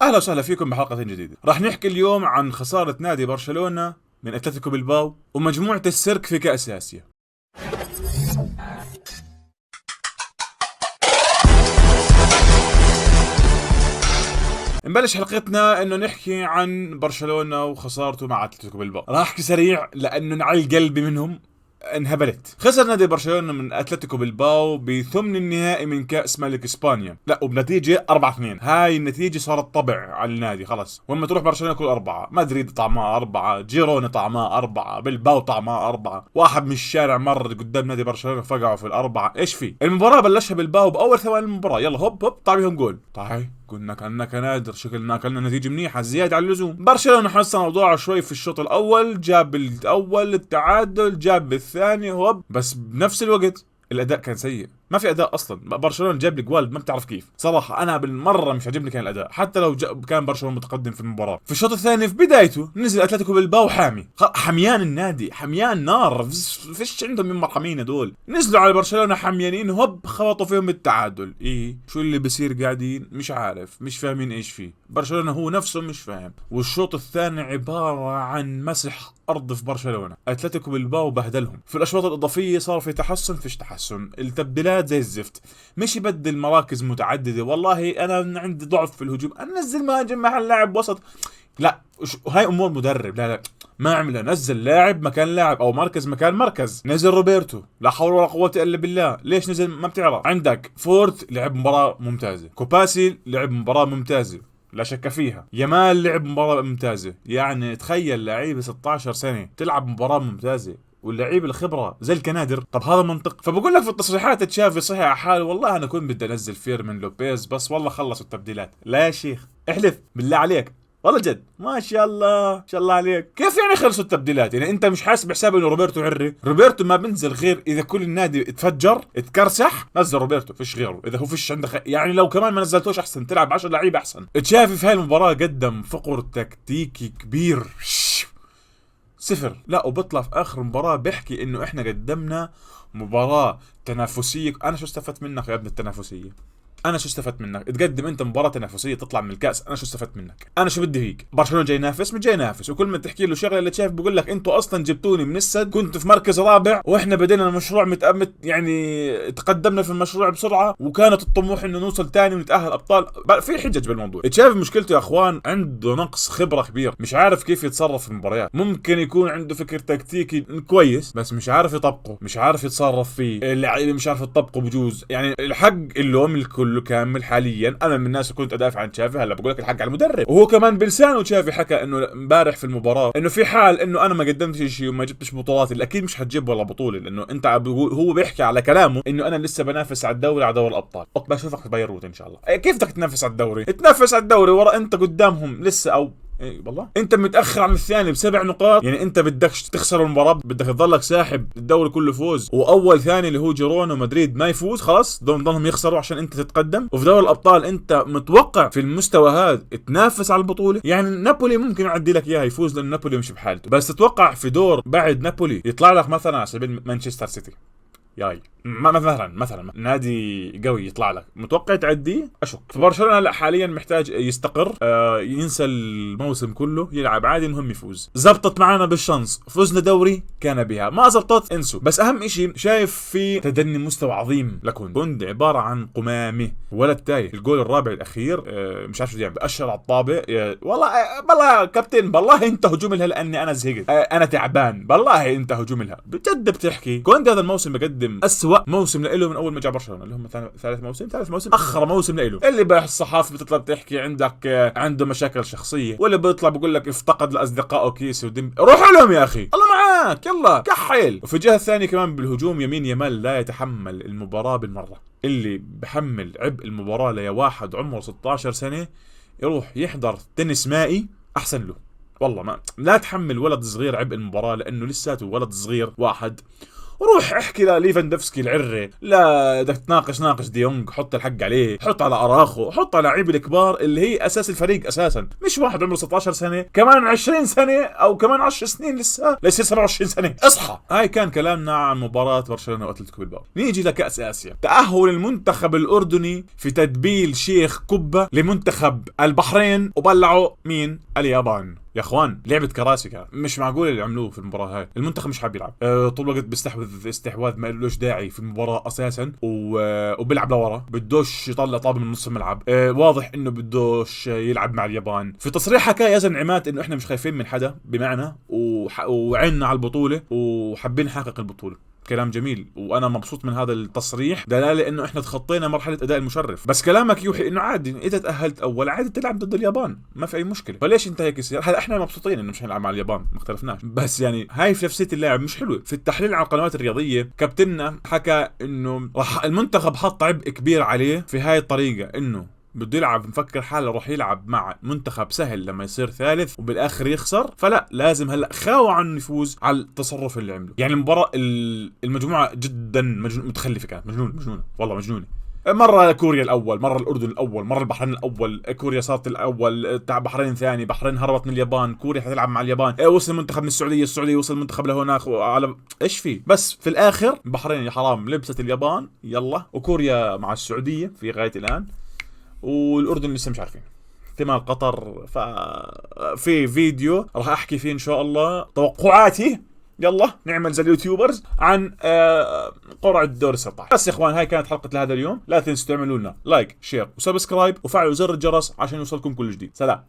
اهلا وسهلا فيكم بحلقة جديدة. راح نحكي اليوم عن خسارة نادي برشلونة من اتلتيكو بلباو ومجموعة السيرك في كأس آسيا. نبلش حلقتنا انه نحكي عن برشلونة وخسارته مع اتلتيكو بلباو. راح احكي سريع لانه نعل قلبي منهم، انهبلت. خسر نادي برشلونة من اتلتيكو بلباو بثمن النهائي من كأس ملك اسبانيا، لا وبنتيجة 4-2. هاي النتيجة صارت طبع على النادي خلص. ولما تروح برشلونة كل 4، مدريد طعمها 4، جيرونا طعمها 4، بلباو طعمها 4. واحد من الشارع مر قدام نادي برشلونة فقعوا في الأربعة. ايش في المباراة؟ بلشها بلباو باول ثواني المباراة، يلا هوب هوب طلع بيهم جول. طيب كنا كأنك نادر، شكلنا اكلنا نتيجة منيحة زيادة على اللزوم. برشلونة حسن موضوعه شوي في الشوط الاول، جاب الاول التعادل، جاب الثاني هوب، بس بنفس الوقت الاداء كان سيء. ما في اداء اصلا. برشلونه جاب لي جوال ما بتعرف كيف. صراحه انا بالمره مش عجبني كان الاداء، حتى لو كان برشلونه متقدم في المباراه. في الشوط الثاني في بدايته نزل اتلتيكو بالباو حامي، حميان النادي، حميان نار، فيش عندهم من مرحمين هدول. نزلوا على برشلونه حميانين، هوب خبطوا فيهم التعادل. ايه شو اللي بصير؟ قاعدين مش عارف، مش فاهمين ايش فيه. برشلونه هو نفسه مش فاهم. والشوط الثاني عباره عن مسح ارض في برشلونه. اتلتيكو بالباو بهدلهم. في الاشواط الاضافيه صار في تحسن، فيش تحسن. التبديلات زي الزفت، مش يبدل مراكز متعدده. والله انا عندي ضعف في الهجوم، انزل مهاجم محل لاعب وسط، لا هاي امور مدرب. لا ما عملها. نزل لاعب مكان لاعب او مركز مكان مركز. نزل روبرتو، لا حول ولا قوه الا بالله. ليش نزل؟ ما بتعرف. عندك فورت لعب مباراه ممتازه، كوباسي لعب مباراه ممتازه لا شك فيها، يامال لعب مباراة ممتازة. يعني تخيل لعيبة 16 سنة تلعب مباراة ممتازة، واللعيب الخبرة زي الكنادر. طب هذا منطق؟ فبقول لك في التصريحات تشافي صحي على حاله، والله انا كنت بدي انزل فيرمين لوبيز بس والله خلصوا التبديلات. لا يا شيخ احلف بالله عليك، والله جد ما شاء الله ما شاء الله عليك. كيف يعني خلصوا التبديلات؟ يعني انت مش حاسب حساب انه روبرتو عري؟ روبرتو ما بنزل غير اذا كل النادي اتفجر اتكرسح، نزل روبرتو فيش غيره. اذا هو فيش عندك يعني لو كمان ما نزلتوش احسن، تلعب 10 لعيبه احسن. تشافي في هاي المباراه قدم فقر تكتيكي كبير صفر. لا وبطلع في اخر مباراه بيحكي انه احنا قدمنا مباراه تنافسيه. انا شو استفدت منك يا ابن التنافسيه؟ انا شو استفدت منك؟ تقدم انت مباراه تنافسيه تطلع من الكاس، انا شو استفدت منك؟ انا شو بدي فيك؟ برشلونه جاي ينافس، مش جاي ينافس. وكل ما تحكي له شغله اللي شايف بقول لك انتوا اصلا جبتوني من السد، كنت في مركز رابع واحنا بدينا المشروع يعني تقدمنا في المشروع بسرعه، وكانت الطموح انه نوصل ثاني ونتاهل ابطال. في حجج بالموضوع. تشافي مشكلته يا اخوان عنده نقص خبره كبير، مش عارف كيف يتصرف في المباريات. ممكن يكون عنده فكر تكتيكي كويس بس مش عارف يطبقه، مش عارف يتصرف فيه. اللعيبه مش عارف تطبقه بجوز. يعني الحق اللوم الكل كامل حاليا. انا من الناس كنت ادافع عن تشافي، هلا بقول لك الحق على المدرب. وهو كمان بلسانه تشافي حكى انه امبارح في المباراه انه في حال انه انا ما قدمتش شيء وما جبتش بطولات، اللي اكيد مش حتجيب ولا بطوله، لانه انت هو بيحكي على كلامه انه انا لسه بنافس على الدوري، على دوري الابطال. بشوفك في بيروت ان شاء الله. كيف بدك تنافس على الدوري؟ تنافس على الدوري ورا انت قدامهم لسه، او اي والله انت متاخر عن الثاني ب7 نقاط. يعني انت بدكش تخسر المباراه، بدك تضلك ساحب الدوري كله فوز، واول ثاني اللي هو جيرونا ومدريد ما يفوز، خلاص ضلهم يخسروا عشان انت تتقدم. وفي دوري الابطال انت متوقع في المستوى هذا تنافس على البطوله. يعني نابولي ممكن يعدي لك اياها يفوز لان نابولي مش بحالته، بس تتوقع في دور بعد نابولي يطلع لك مثلا على سبيل مانشستر سيتي، ياي مثلا نادي قوي يطلع لك، متوقع تعديه؟ اشك. فبرشلونه لا حاليا محتاج يستقر، ينسى الموسم كله، يلعب عادي، المهم يفوز. زبطت معنا بالشانس، فزنا دوري كان بها، ما زبطت انسوا. بس اهم اشي شايف في تدني مستوى عظيم لكوند عباره عن قمامه، ولد تايه. الجول الرابع الاخير مش عارف شو يعني، بأشر على الطابه. والله كابتن بالله انت هجوم لها لاني انا زهقت، انا تعبان بالله انت هجوم لها بجد. بتحكي كوند هذا الموسم بقدم اسوأ موسم له من اول ما جاء برشلونه، اللي هم ثالث موسم اخر موسم له. اللي بقى الصحافه بتطلع بتحكي عندك عنده مشاكل شخصيه، واللي بيطلع بقول لك افتقد لاصدقائه كيس ودم. روحوا لهم يا اخي، الله معاك، يلا كحل. وفي الجهه الثانيه كمان بالهجوم يمين يامال لا يتحمل المباراه بالمره. اللي بحمل عبء المباراه ليا واحد عمره 16 سنه يروح يحضر تنس مائي احسن له. والله ما لا تحمل ولد صغير عبء المباراه، لانه لساته ولد صغير واحد، روح احكي لليفاندوفسكي العري، لا بدك ناقش ديونج، حط الحق عليه، حط على اراخو، حط على لعيبه الكبار اللي هي اساس الفريق اساسا، مش واحد عمره 16 سنه كمان 20 سنه او كمان 10 سنين لسه ليصير 27 سنه. اصحى. هاي كان كلامنا عن مباراه برشلونه واتلتيكو بالباو. نيجي لكاس اسيا. تاهل المنتخب الاردني في تدبيل شيخ كبه لمنتخب البحرين، وبلعوا مين؟ اليابان. يا اخوان لعبه كراسي كان، مش معقول اللي عملوه في المباراه هاي. المنتخب مش حاب يلعب، طول الوقت بيستحوذ استحواذ ما لهش داعي في المباراه اساسا، وبيلعب لورا، بدوش يطلع طابه من نص الملعب. واضح انه بدوش يلعب مع اليابان. في تصريح حكى يزن عماد انه احنا مش خايفين من حدا بمعنى، وعنا على البطوله وحابين نحقق البطوله. كلام جميل، وانا مبسوط من هذا التصريح، دلاله انه احنا تخطينا مرحله اداء المشرف. بس كلامك يوحي انه عادي اذا تاهلت اول عادي تلعب ضد اليابان، ما في اي مشكله. فليش انت هيك يصير؟ هلا احنا مبسوطين انه مش هنلعب مع اليابان، ما اختلفناش، بس يعني هاي في نفسيه اللاعب مش حلوه. في التحليل على القنوات الرياضيه كابتننا حكى انه راح المنتخب حط عبء كبير عليه في هاي الطريقه، انه بده يلعب، مفكر حاله راح يلعب مع منتخب سهل لما يصير ثالث وبالاخر يخسر، فلا لازم هلا خاوة عنه يفوز على التصرف اللي عمله. يعني المباراه المجموعه جدا متخلفه، كانت مجنونه والله مجنونه. مرة كوريا الأول، مرة الأردن الأول، مرة البحرين الأول، كوريا صارت الأول، تاع بحرين ثاني، بحرين هربت من اليابان، كوريا حتلعب مع اليابان، وصل المنتخب من السعودية وصل المنتخب لهناك، على ايش في؟ بس في الآخر بحرين يا حرام لبست اليابان يلا، وكوريا مع السعودية في غاية الآن، والأردن لسه مش عارفين احتمال قطر. في فيديو راح احكي فيه ان شاء الله توقعاتي، يلا نعمل زي اليوتيوبرز عن قرعة الدور 16. بس يا اخوان هاي كانت حلقة لهذا اليوم، لا تنسوا تعملوا لنا لايك شير وسبسكرايب وفعلوا زر الجرس عشان يوصلكم كل جديد. سلام.